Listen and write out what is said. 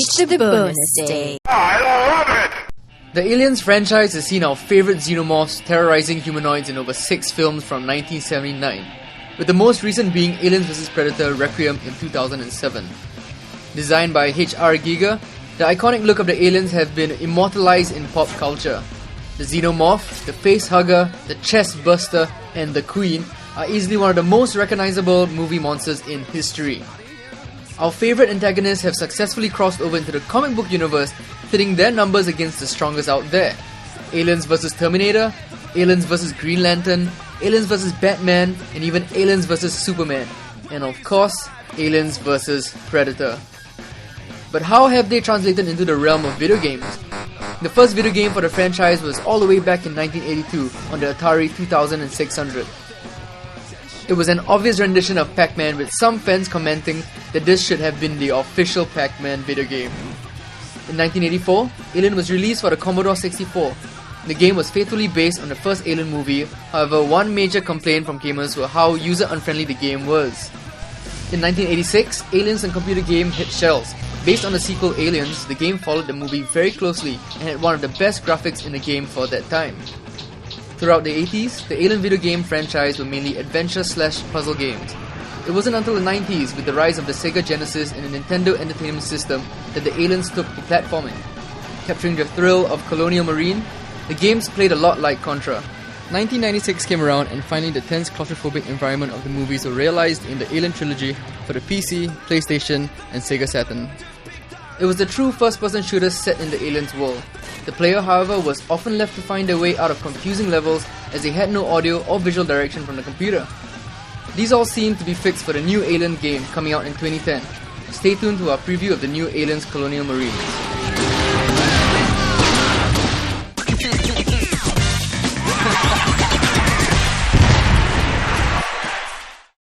It's the bonus day. I love it! The Aliens franchise has seen our favourite xenomorphs terrorizing humanoids in over 6 films from 1979, with the most recent being Aliens vs Predator Requiem in 2007. Designed by H.R. Giger, the iconic look of the aliens have been immortalized in pop culture. The Xenomorph, the Facehugger, the Chestburster, and the Queen are easily one of the most recognizable movie monsters in history. Our favourite antagonists have successfully crossed over into the comic book universe, pitting their numbers against the strongest out there. Aliens vs Terminator, Aliens vs Green Lantern, Aliens vs Batman, and even Aliens vs Superman. And of course, Aliens vs Predator. But how have they translated into the realm of video games? The first video game for the franchise was all the way back in 1982 on the Atari 2600. It was an obvious rendition of Pac-Man, with some fans commenting that this should have been the official Pac-Man video game. In 1984, Alien was released for the Commodore 64. The game was faithfully based on the first Alien movie, however one major complaint from gamers was how user-unfriendly the game was. In 1986, Aliens and computer game hit shelves. Based on the sequel Aliens, the game followed the movie very closely and had one of the best graphics in the game for that time. Throughout the 80s, the Alien video game franchise were mainly adventure/puzzle games. It wasn't until the 90s, with the rise of the Sega Genesis and the Nintendo Entertainment System, that the aliens took to platforming. Capturing the thrill of Colonial Marine, the games played a lot like Contra. 1996 came around and finally the tense claustrophobic environment of the movies were realised in the Alien trilogy for the PC, PlayStation and Sega Saturn. It was a true first-person shooter set in the aliens' world. The player, however, was often left to find their way out of confusing levels as they had no audio or visual direction from the computer. These all seem to be fixed for the new Alien game coming out in 2010. Stay tuned to our preview of the new Aliens Colonial Marines.